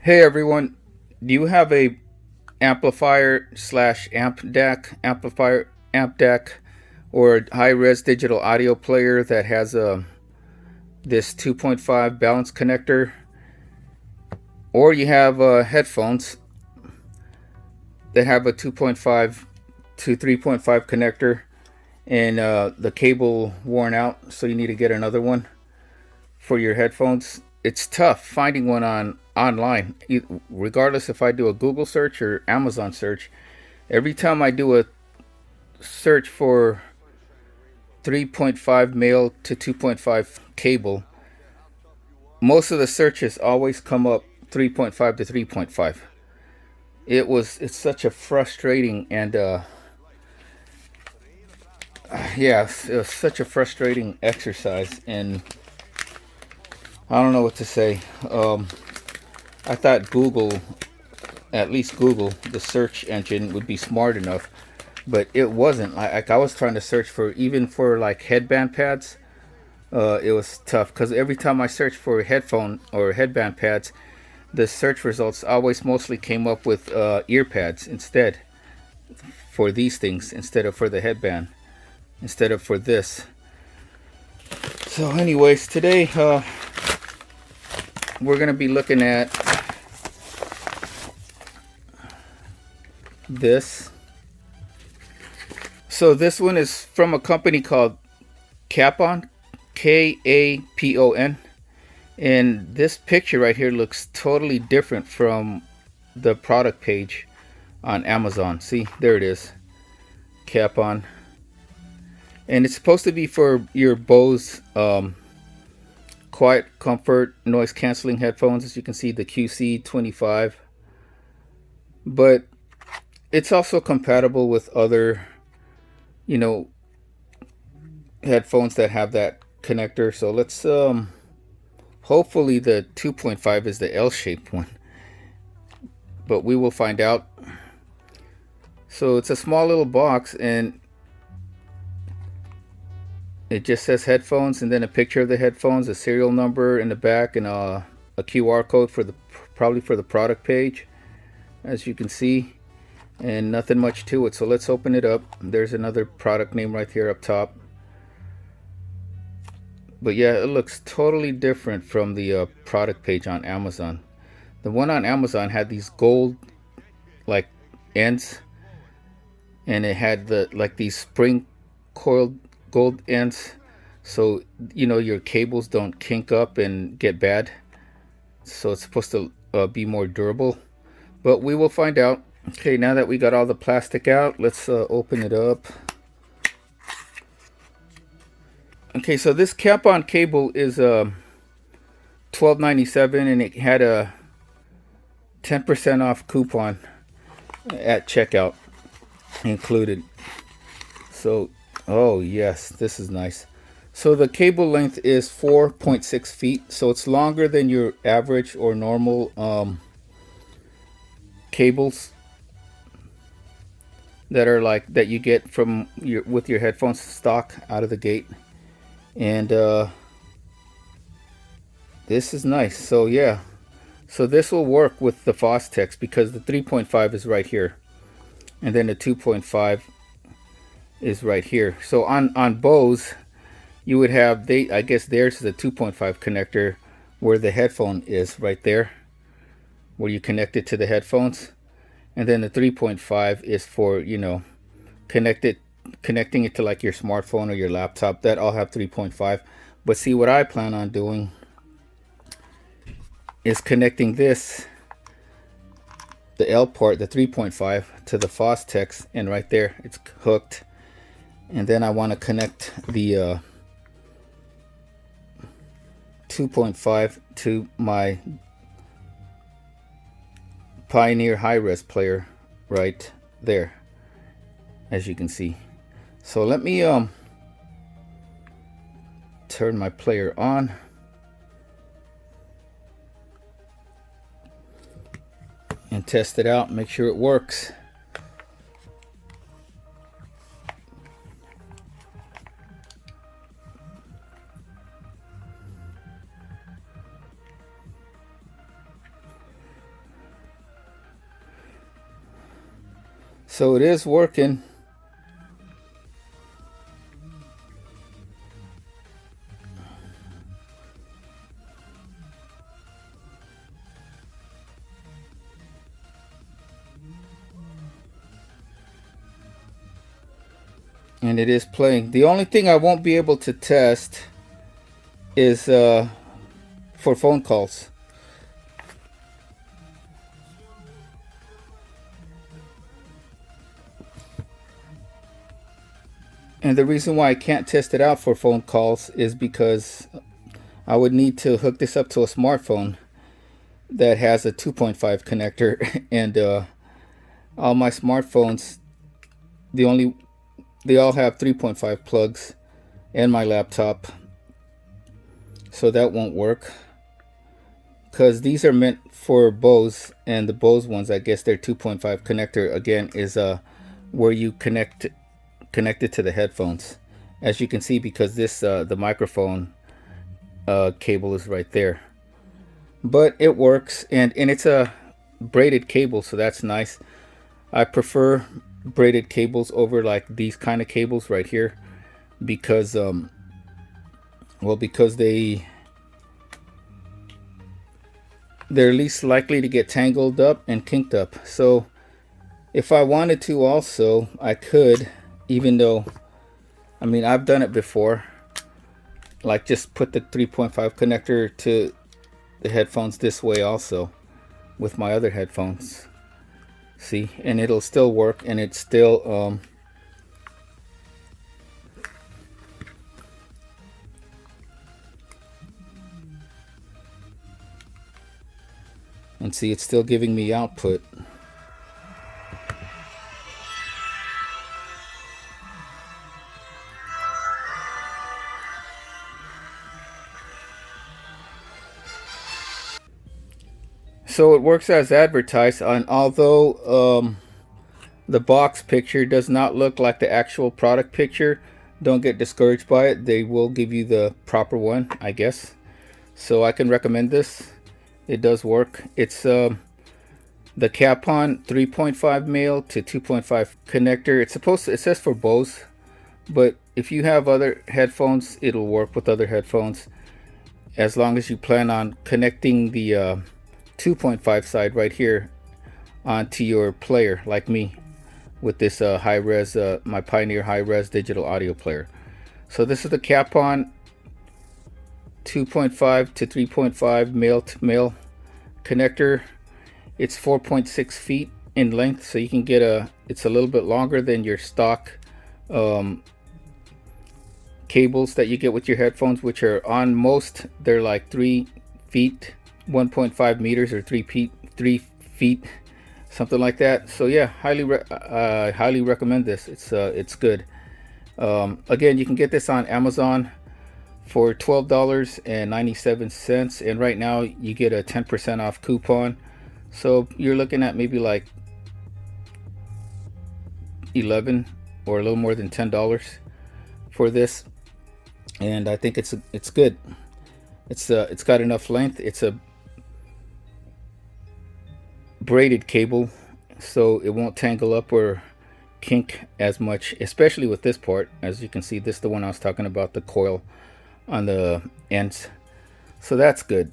Hey everyone, do you have a amplifier slash amp deck, or high res digital audio player that has a this 2.5 balance connector, or you have headphones that have a 2.5 to 3.5 connector and the cable worn out, so you need to get another one for your headphones? It's tough finding one online, regardless if I do a Google search or Amazon search. Every time I do a search for 3.5 male to 2.5 cable, most of the searches always come up 3.5 to 3.5. It's such a frustrating and yeah, it was such a frustrating exercise, and I don't know what to say. I thought Google, at least Google, the search engine, would be smart enough, but it wasn't. Like I was trying to search for, even for like headband pads. It was tough because every time I searched for headphone or headband pads, the search results always mostly came up with ear pads instead, for these things, instead of for the headband, instead of for this. So, anyways, today we're gonna be looking at this. So this one is from a company called Kapon, Kapon. And this picture right here looks totally different from the product page on Amazon. See, there it is, Kapon. And it's supposed to be for your Bose quiet comfort noise canceling headphones. As you can see, the QC25. But it's also compatible with other, you know, headphones that have that connector. So let's hopefully the 2.5 is the L-shaped one, but we will find out. So it's a small little box, and it just says headphones, and then a picture of the headphones, a serial number in the back, and a QR code for the, probably for the product page, as you can see, and nothing much to it. So let's open it up. There's another product name right here up top. But yeah, it looks totally different from the product page on Amazon. The one on Amazon had these gold like ends, and it had the like these spring coiled gold ends, so you know your cables don't kink up and get bad. So it's supposed to be more durable, but we will find out. Okay, now that we got all the plastic out, let's open it up. Okay, so this Kapon cable is $12.97, and it had a 10% off coupon at checkout included. So, oh yes, this is nice. So the cable length is 4.6 feet, so it's longer than your average or normal cables that are like that you get from your with your headphones stock out of the gate. And this is nice. So yeah, so this will work with the Fostex because the 3.5 is right here, and then the 2.5 is right here. So on Bose, you would have, they, I guess theirs is a 2.5 connector, where the headphone is right there, where you connect it to the headphones, and then the 3.5 is for, you know, connecting it to like your smartphone or your laptop. That all have 3.5. But see, what I plan on doing is connecting this, the L port, the 3.5, to the Fostex, and right there it's hooked. And then I want to connect the 2.5 to my Pioneer high-res player right there, as you can see. So let me turn my player on. And test it out, make sure it works. So it is working. And it is playing. The only thing I won't be able to test is for phone calls. And the reason why I can't test it out for phone calls is because I would need to hook this up to a smartphone that has a 2.5 connector, and all my smartphones, they all have 3.5 plugs, and my laptop, so that won't work, because these are meant for Bose, and the Bose ones, I guess their 2.5 connector again is where you connect it to the headphones, as you can see, because this the microphone cable is right there. But it works, and it's a braided cable, so that's nice. I prefer braided cables over like these kind of cables right here, because because they're least likely to get tangled up and kinked up. So if I wanted to also, I could, even though, I mean, I've done it before, like just put the 3.5 connector to the headphones this way also with my other headphones. See, and it'll still work, and it's still and see, it's still giving me output. So it works as advertised, and although the box picture does not look like the actual product picture, don't get discouraged by it. They will give you the proper one, I guess. So I can recommend this. It does work. It's the Capon 3.5 male to 2.5 connector. It's supposed to, it says for Bose, but if you have other headphones, it'll work with other headphones, as long as you plan on connecting the 2.5 side right here onto your player, like me with this high-res, my Pioneer high-res digital audio player. So this is the Capon 2.5 to 3.5 male to male connector. It's 4.6 feet in length, so you can get it's a little bit longer than your stock cables that you get with your headphones, which are on most, they're like 3 feet, 1.5 meters, or 3 feet, something like that. So yeah, highly recommend this. It's good. Again, you can get this on Amazon for $12.97, and right now you get a 10% off coupon, so you're looking at maybe like 11 or a little more than $10 for this. And I think it's good. It's got enough length. It's a braided cable, so it won't tangle up or kink as much, especially with this part. As you can see, this is the one I was talking about, the coil on the ends. So that's good.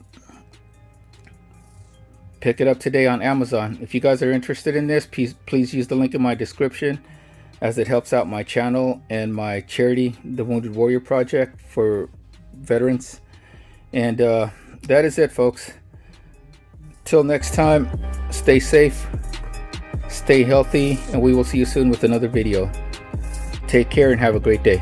Pick it up today on Amazon. If you guys are interested in this, please use the link in my description, as it helps out my channel and my charity, the Wounded Warrior Project for veterans. And that is it, folks. Till next time, stay safe, stay healthy, and we will see you soon with another video. Take care and have a great day.